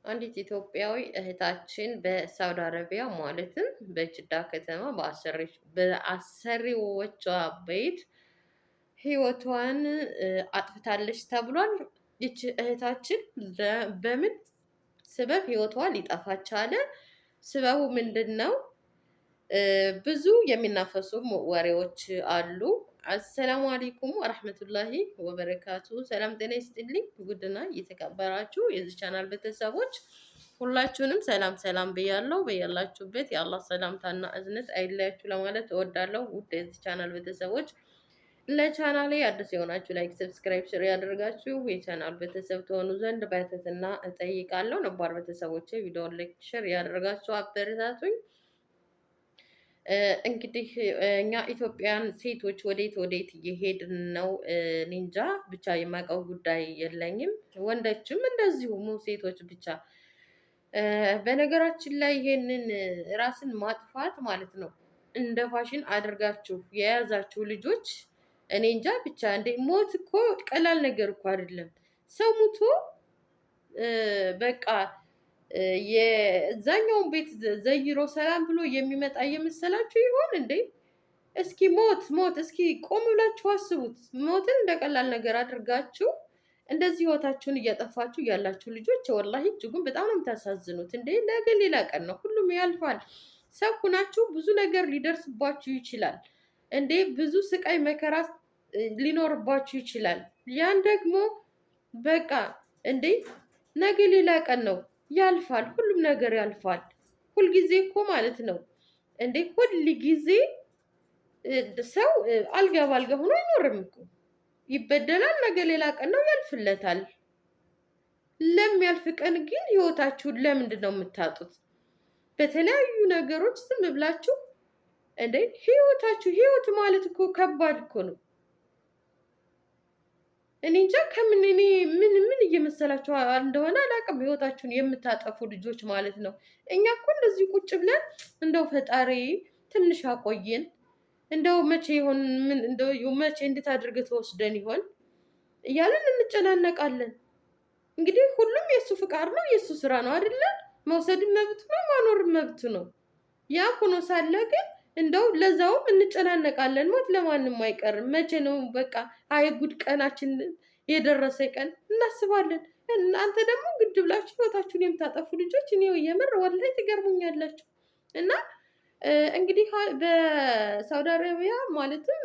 አንዲት ኢትዮጵያዊ እህታችን በሳውዲ አረቢያ ማለትም በጅዳ ከተማ በአሰሪዎቿ ቤት ህይወቷን አጥፍታለች ተብሏል። ይች እህታችን በምን ስበብ ህይወቷ ሊጠፋ ቻለ? ስበቡ ምንድን ነው? ብዙ የሚናፈሱ ወሬዎች አሉ። አሰላሙ አለይኩም ወራህመቱላሂ ወበረካቱ። ሰላም ጤና ይስጥልኝ። ውድና እየተከበራችሁ የዚህ ቻናል ቤተሰቦች ሁላችሁንም ሰላም ሰላም ብያለሁ። በያላችሁበት የአላህ ሰላምታና እዝነት አይለያችሁ ለማለት እወዳለሁ። ውድ የዚህ ቻናል ቤተሰቦች ለቻናሌ አዲስ የሆናችሁ ላይክ፣ ሰብስክራይብ፣ ሼር ያደርጋችሁ የቻናል ቤተሰብ ትሆኑ ዘንድ በትህትና እጠይቃለሁ። ነባር ቤተሰቦቼ ቪዲዮውን ላይክ፣ ሼር ያደርጋችሁ አበረታቱኝ። እንግዲህ እኛ ኢትዮጵያን ሴቶች ወዴት እየሄድን ነው? ኒንጃ ብቻ የማውቀው ጉዳይ የለኝም። ወንዶችም እንደዚሁ ሴቶች ብቻ። በነገራችን ላይ ይሄንን ራስን ማጥፋት ማለት ነው እንደ ፋሽን አድርጋችሁ የያዛችሁ ልጆች እኔ እንጃ ብቻ። እንደ ሞት እኮ ቀላል ነገር እኮ አይደለም። ሰው ሙቶ በቃ የዛኛውን ቤት ዘይሮ ሰላም ብሎ የሚመጣ እየመሰላችሁ ይሆን እንዴ? እስኪ ሞት እስኪ ቆም ብላችሁ አስቡት። ሞትን እንደ ቀላል ነገር አድርጋችሁ እንደዚህ ህይወታችሁን እያጠፋችሁ ያላችሁ ልጆች ወላሂ እጅጉን በጣም ነው የምታሳዝኑት። እንዴ ነገ ሌላ ቀን ነው፣ ሁሉም ያልፋል። ሰው ሁናችሁ ብዙ ነገር ሊደርስባችሁ ይችላል። እንዴ ብዙ ስቃይ መከራ ሊኖርባችሁ ይችላል። ያን ደግሞ በቃ እንዴ ነገ ሌላ ቀን ነው፣ ያልፋል። ሁሉም ነገር ያልፋል። ሁልጊዜ እኮ ማለት ነው እንዴ ሁል ጊዜ ሰው አልጋ ባልጋ ሆኖ አይኖርም እኮ። ይበደላል፣ ነገ ሌላ ቀን ነው፣ ያልፍለታል። ለሚያልፍ ቀን ግን ህይወታችሁን ለምንድን ነው የምታጡት? በተለያዩ ነገሮች ዝም ብላችሁ እንዴ ህይወት ማለት እኮ ከባድ እኮ ነው። እኔ እንጃ እኔ ምን እየመሰላችሁ እንደሆነ አላውቅም። ህይወታችሁን የምታጠፉ ልጆች ማለት ነው። እኛ እኮ እንደዚህ ቁጭ ብለን እንደው ፈጣሪ ትንሽ አቆየን፣ እንደው መቼ ይሆን እንደው መቼ እንዴት አድርገህ ተወስደን ይሆን እያለን እንጨናነቃለን። እንግዲህ ሁሉም የእሱ ፍቃድ ነው፣ የእሱ ስራ ነው አይደለ? መውሰድም መብት ነው፣ ማኖርም መብት ነው። ያ ሆኖ ሳለ ግን እንደው ለዛውም እንጨናነቃለን። ሞት ለማንም አይቀርም። መቼ ነው በቃ ጉድ ቀናችን የደረሰ ቀን እናስባለን። እናንተ ደግሞ ግድ ብላችሁ ህይወታችሁን የምታጠፉ ልጆች እኔ የምር ወላሂ ትገርሙኛላችሁ። እና እንግዲህ በሳውዲ አረቢያ ማለትም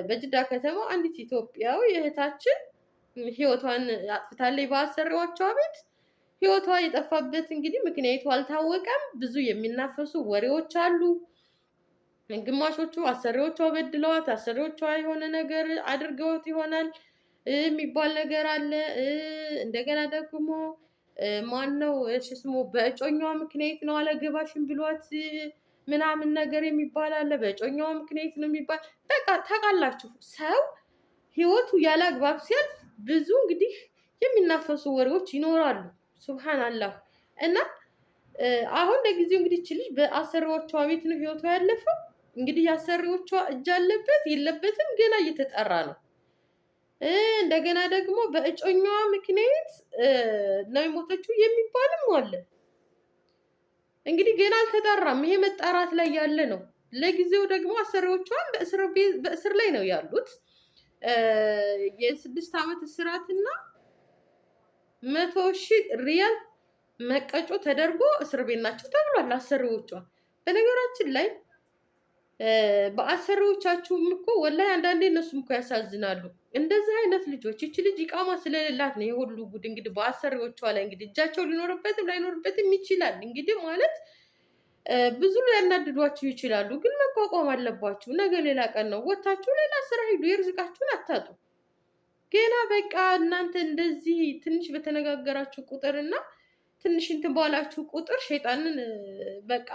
በጅዳ ከተማ አንዲት ኢትዮጵያዊ እህታችን ህይወቷን አጥፍታለች በአሰሪዎቿ ቤት። ህይወቷ የጠፋበት እንግዲህ ምክንያቱ አልታወቀም። ብዙ የሚናፈሱ ወሬዎች አሉ። ግማሾቹ አሰሪዎቿ በድለዋት፣ አሰሪዎቿ የሆነ ነገር አድርገውት ይሆናል የሚባል ነገር አለ። እንደገና ደግሞ ማነው ስሙ በእጮኛዋ ምክንያት ነው አላገባሽም ብሏት ምናምን ነገር የሚባል አለ። በእጮኛዋ ምክንያት ነው የሚባል በቃ ታውቃላችሁ። ሰው ህይወቱ ያለ አግባብ ሲያልፍ ብዙ እንግዲህ የሚናፈሱ ወሬዎች ይኖራሉ። ሱብሃንአላህ። እና አሁን ለጊዜው እንግዲህ እቺ ልጅ በአሰሪዎቿ ቤት ነው ህይወቷ ያለፈው። እንግዲህ የአሰሪዎቿ እጅ አለበት የለበትም ገና እየተጠራ ነው። እንደገና ደግሞ በእጮኛዋ ምክንያት ነው የሞተችው የሚባልም አለ። እንግዲህ ገና አልተጣራም። ይሄ መጣራት ላይ ያለ ነው። ለጊዜው ደግሞ አሰሪዎቿን በእስር ላይ ነው ያሉት። የ6 ዓመት እስራትና 100,000 ሪያል መቀጮ ተደርጎ እስር ቤት ናቸው ተብሏል አሰሪዎቿ። በነገራችን ላይ በአሰሪዎቻችሁም እኮ ወላሂ አንዳንዴ እነሱም እኮ ያሳዝናሉ። እንደዚህ አይነት ልጆች እቺ ልጅ ኢቃማ ስለሌላት ነው የሁሉ ጉድ እንግዲህ በአሰሪዎቿ ላይ እንግዲህ እጃቸው ሊኖርበትም ላይኖርበትም ይችላል። እንግዲህ ማለት ብዙ ሊያናድዷችሁ ይችላሉ፣ ግን መቋቋም አለባችሁ። ነገ ሌላ ቀን ነው። ወታችሁ ሌላ ስራ ሂዱ፣ የርዝቃችሁን አታጡ። ገና በቃ እናንተ እንደዚህ ትንሽ በተነጋገራችሁ ቁጥርና ትንሽ እንትን ባላችሁ ቁጥር ሸይጣንን በቃ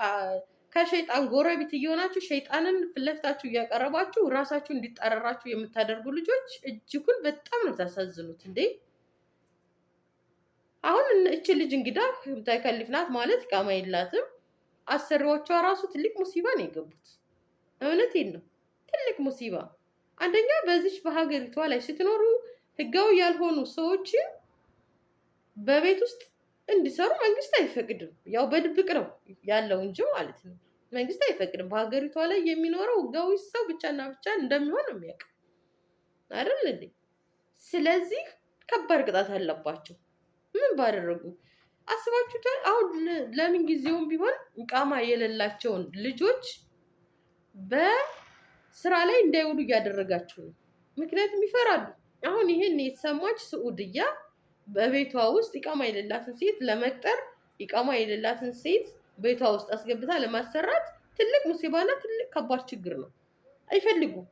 ከሸይጣን ጎረቤት እየሆናችሁ ሸይጣንን ፊት ለፊታችሁ እያቀረባችሁ ራሳችሁ እንዲጣረራችሁ የምታደርጉ ልጆች እጅጉን በጣም ነው ታሳዝኑት። እንዴ አሁን እቺ ልጅ እንግዳ ተከሊፍ ናት ማለት ኢቃማ የላትም። አሰሪዎቿ ራሱ ትልቅ ሙሲባ ነው የገቡት። እውነቴን ነው፣ ትልቅ ሙሲባ። አንደኛ በዚች በሀገሪቷ ላይ ስትኖሩ ህጋዊ ያልሆኑ ሰዎች በቤት ውስጥ እንዲሰሩ መንግስት አይፈቅድም። ያው በድብቅ ነው ያለው እንጂ ማለት ነው። መንግስት አይፈቅድም። በሀገሪቷ ላይ የሚኖረው ህጋዊ ሰው ብቻና ብቻ እንደሚሆን ነው የሚያውቅ አይደል እንዴ? ስለዚህ ከባድ ቅጣት አለባቸው። ምን ባደረጉ አስባችሁታል? አሁን ለምን ጊዜውም ቢሆን ኢቃማ የሌላቸውን ልጆች በስራ ላይ እንዳይውሉ እያደረጋችሁ ነው። ምክንያቱም ይፈራሉ። አሁን ይሄን የተሰማች ስዑድያ በቤቷ ውስጥ ኢቃማ የሌላትን ሴት ለመቅጠር ኢቃማ የሌላትን ሴት ቤቷ ውስጥ አስገብታ ለማሰራት ትልቅ ሙሲባና ትልቅ ከባድ ችግር ነው። አይፈልጉም።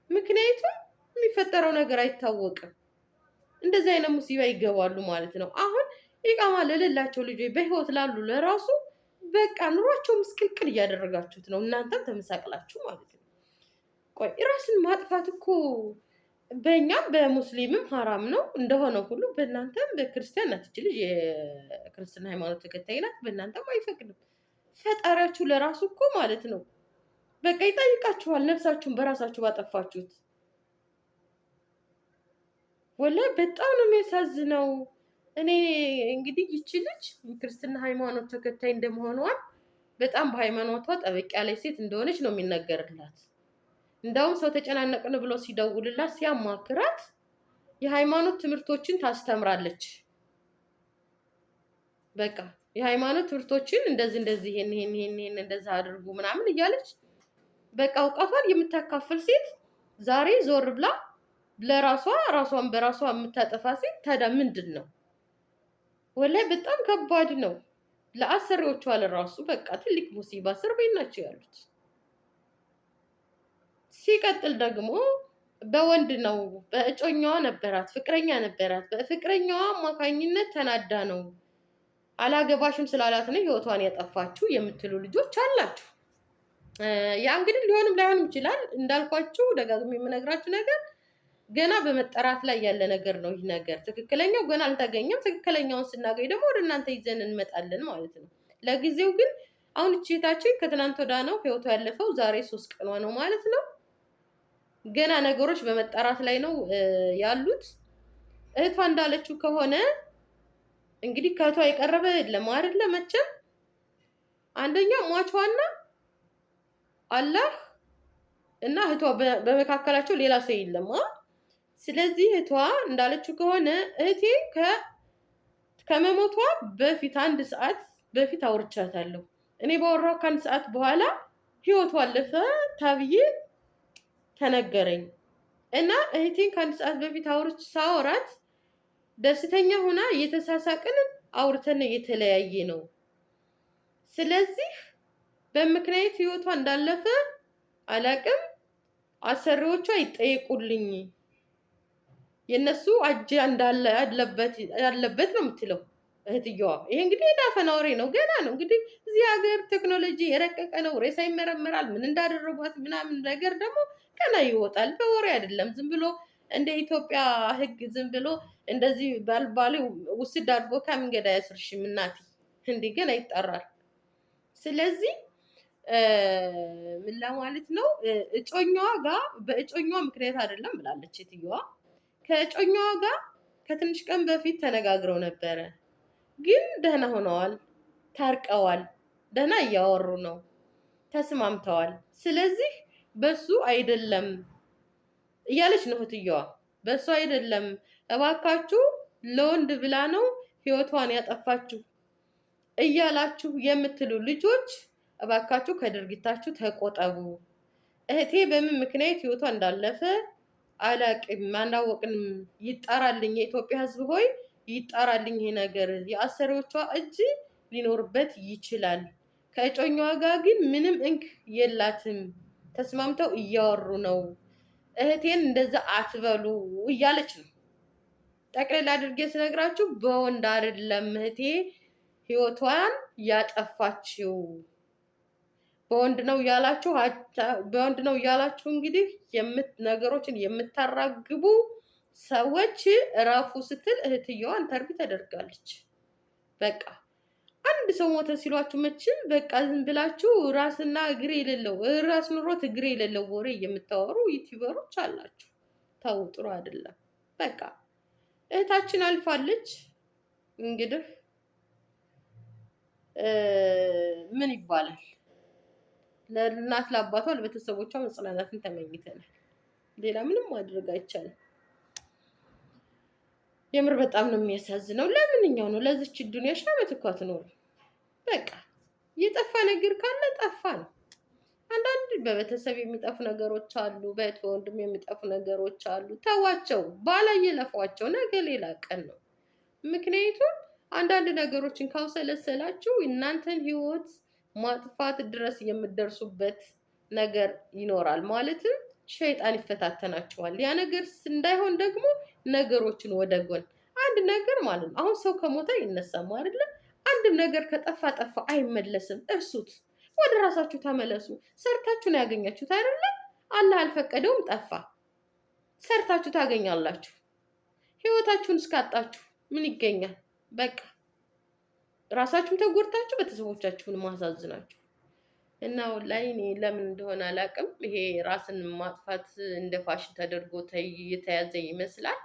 ምክንያቱም የሚፈጠረው ነገር አይታወቅም። እንደዚህ አይነት ሙሲባ ይገባሉ ማለት ነው። አሁን ኢቃማ ለሌላቸው ልጆች በህይወት ላሉ ለራሱ በቃ ኑሯቸው ምስቅልቅል እያደረጋችሁት ነው። እናንተም ተመሳቅላችሁ ማለት ነው። ቆይ ራስን ማጥፋት እኮ በእኛም በሙስሊምም ሐራም ነው እንደሆነ ሁሉ በእናንተም በክርስቲያን ናት። ይች ልጅ የክርስትና ሃይማኖት ተከታይ ናት። በእናንተም አይፈቅድም። ፈጣሪያችሁ ለራሱ እኮ ማለት ነው በቃ ይጠይቃችኋል፣ ነፍሳችሁን በራሳችሁ ባጠፋችሁት። ወላሂ በጣም ነው የሚያሳዝነው። እኔ እንግዲህ ይቺ ልጅ የክርስትና ሃይማኖት ተከታይ እንደመሆኗን በጣም በሃይማኖቷ ጠበቅ ያለች ሴት እንደሆነች ነው የሚነገርላት። እንዳውም ሰው ተጨናነቅን ብሎ ሲደውልላት ሲያማክራት የሃይማኖት ትምህርቶችን ታስተምራለች። በቃ የሃይማኖት ትምህርቶችን እንደዚህ ይሄን እንደዛ አድርጉ ምናምን እያለች በቃ እውቀቷን የምታካፍል ሴት ዛሬ ዞር ብላ ለራሷ ራሷን በራሷ የምታጠፋ ሴት ታዲያ ምንድን ነው? ወላሂ በጣም ከባድ ነው። ለአሰሪዎቿ ለራሱ በቃ ትልቅ ሙሲባ እስር ቤት ናቸው ያሉት። ሲቀጥል ደግሞ በወንድ ነው። በእጮኛዋ ነበራት፣ ፍቅረኛ ነበራት። በፍቅረኛዋ አማካኝነት ተናዳ ነው አላገባሽም ስላላት ነው ህይወቷን ያጠፋችሁ የምትሉ ልጆች አላችሁ። ያ እንግዲህ ሊሆንም ላይሆንም ይችላል። እንዳልኳችሁ ደጋግሜ የምነግራችሁ ነገር ገና በመጠራት ላይ ያለ ነገር ነው። ይህ ነገር ትክክለኛው ገና አልተገኘም። ትክክለኛውን ስናገኝ ደግሞ ወደ እናንተ ይዘን እንመጣለን ማለት ነው። ለጊዜው ግን አሁን እህታችን ከትናንት ወዲያ ነው ህይወቷ ያለፈው። ዛሬ 3 ቀኗ ነው ማለት ነው። ገና ነገሮች በመጣራት ላይ ነው ያሉት። እህቷ እንዳለችው ከሆነ እንግዲህ ከእህቷ የቀረበ የለም አይደለ? መቼም አንደኛ ሟቿና አላህ እና እህቷ በመካከላቸው ሌላ ሰው የለም። ስለዚህ እህቷ እንዳለችው ከሆነ እህቴ ከመሞቷ በፊት 1 ሰዓት በፊት አውርቻታለሁ። እኔ ባወራሁ ከ1 ሰዓት በኋላ ህይወቷ አለፈ ተብዬ ተነገረኝ እና እህቴን ከ1 ሰዓት በፊት ሳወራት ደስተኛ ሆና እየተሳሳቅን አውርተን የተለያየ ነው። ስለዚህ በምክንያት ህይወቷ እንዳለፈ አላቅም። አሰሪዎቿ ይጠየቁልኝ፣ የነሱ እጅ እንዳለ ያለበት ነው የምትለው እህትየዋ። ይሄ እንግዲህ የዳፈና ወሬ ነው፣ ገና ነው እንግዲህ። እዚህ ሀገር ቴክኖሎጂ የረቀቀ ነው። ሬሳ ይመረመራል። ምን እንዳደረጓት ምናምን ነገር ደግሞ ገና ይወጣል። በወሬ አይደለም ዝም ብሎ እንደ ኢትዮጵያ ህግ ዝም ብሎ እንደዚህ ባልባሌ ውስድ አድርጎ ከመንገድ አያስርሽም እናቴ። እንዲህ ገና ይጠራል። ስለዚህ ምን ለማለት ነው እጮኛዋ ጋር በእጮኛዋ ምክንያት አይደለም ብላለች እህትየዋ። ከእጮኛዋ ጋር ከትንሽ ቀን በፊት ተነጋግረው ነበረ፣ ግን ደህና ሆነዋል፣ ታርቀዋል፣ ደህና እያወሩ ነው፣ ተስማምተዋል። ስለዚህ በሱ አይደለም እያለች ነው እህትየዋ። በሱ አይደለም እባካችሁ ለወንድ ብላ ነው ህይወቷን ያጠፋችሁ እያላችሁ የምትሉ ልጆች እባካችሁ ከድርጊታችሁ ተቆጠቡ። እህቴ በምን ምክንያት ህይወቷ እንዳለፈ አላቅም፣ አናወቅንም። ይጣራልኝ፣ የኢትዮጵያ ህዝብ ሆይ ይጣራልኝ ይሄ ነገር። የአሰሪዎቿ እጅ ሊኖርበት ይችላል። ከእጮኛዋ ጋር ግን ምንም እንክ የላትም። ተስማምተው እያወሩ ነው። እህቴን እንደዛ አትበሉ እያለች ነው። ጠቅለል አድርጌ ስነግራችሁ በወንድ አይደለም እህቴ ህይወቷን ያጠፋችው፣ በወንድ ነው ያላችሁ እንግዲህ ነገሮችን የምታራግቡ ሰዎች እረፉ ስትል እህትየዋ ኢንተርቪው ተደርጋለች። በቃ አንድ ሰው ሞተ ሲሏችሁ መቼም በቃ ዝም ብላችሁ ራስና እግር የሌለው ራስ ኑሮት እግር የሌለው ወሬ የምታወሩ ዩቲዩበሮች አላችሁ። ተው፣ ጥሩ አይደለም። በቃ እህታችን አልፋለች። እንግዲህ ምን ይባላል? ለእናት ለአባቷ ለቤተሰቦቿ መጽናናትን ተመኝተናል። ሌላ ምንም ማድረግ አይቻልም። የምር በጣም ነው የሚያሳዝነው። ለምንኛው ነው ለዚች ዱንያ ሺህ ዓመት እኮ አትኖርም። በቃ የጠፋ ነገር ካለ ጠፋ ነው። አንዳንድ በቤተሰብ የሚጠፉ ነገሮች አሉ፣ በእህት በወንድም የሚጠፉ ነገሮች አሉ። ተዋቸው፣ ባላየለፏቸው፣ ነገ ሌላ ቀን ነው። ምክንያቱም አንዳንድ ነገሮችን ካውሰለሰላችሁ እናንተን ህይወት ማጥፋት ድረስ የምትደርሱበት ነገር ይኖራል። ማለትም ሸይጣን ይፈታተናችኋል። ያ ነገር እንዳይሆን ደግሞ ነገሮችን ወደ ጎን አንድ ነገር ማለት ነው። አሁን ሰው ከሞተ ይነሳም አይደለ? አንድም ነገር ከጠፋ ጠፋ፣ አይመለስም። እርሱት፣ ወደ ራሳችሁ ተመለሱ። ሰርታችሁ ነው ያገኛችሁት አይደለ? አላህ አልፈቀደውም፣ ጠፋ። ሰርታችሁ ታገኛላችሁ። ህይወታችሁን እስካጣችሁ ምን ይገኛል? በቃ ራሳችሁን ተጎድታችሁ ቤተሰቦቻችሁን ማሳዝናችሁ እና ወላሂ እኔ ለምን እንደሆነ አላውቅም። ይሄ ራስን ማጥፋት እንደ ፋሽን ተደርጎ የተያዘ ይመስላል።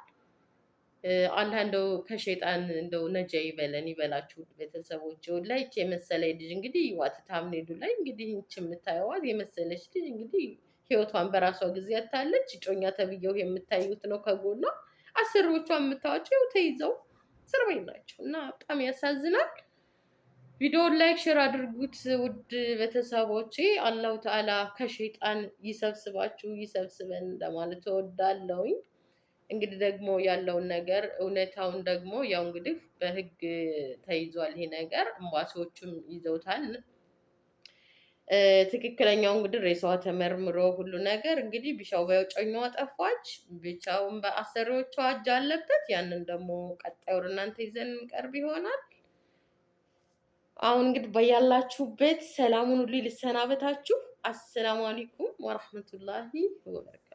አላህ እንደው ከሸይጣን እንደው ነጃ ይበለን ይበላችሁ ቤተሰቦች። ወላሂ ይህች የመሰለ ልጅ እንግዲህ ዋት ታምኔዱ ላይ እንግዲህ ይህች የምታየዋት የመሰለች ልጅ እንግዲህ ህይወቷን በራሷ ጊዜ ያታለች። ጮኛ ተብዬው የምታዩት ነው ከጎኗ። አሰሪዎቿ የምታዋቸው ተይዘው እስር ቤት ናቸው እና በጣም ያሳዝናል። ቪዲዮውን ላይክ ሼር አድርጉት ውድ ቤተሰቦቼ። አላሁ ተዓላ ከሸይጣን ይሰብስባችሁ ይሰብስበን ለማለት እወዳለሁኝ። እንግዲህ ደግሞ ያለውን ነገር እውነታውን ደግሞ ያው እንግዲህ በህግ ተይዟል ይሄ ነገር፣ ኤምባሲዎቹም ይዘውታል። ትክክለኛው እንግዲህ ሬሳዋ ተመርምሮ ሁሉ ነገር እንግዲህ ቢሻው በጮኛዋ ጠፋች፣ ቢቻውም በአሰሪዎቿ እጅ አለበት። ያንን ደግሞ ቀጣይ ወር እናንተ ይዘን እንቀርብ ይሆናል። አሁን እንግዲህ በያላችሁበት ሰላሙን ሁሉ ልሰናበታችሁ። አሰላሙ አለይኩም ወራህመቱላሂ ወበረካቱ።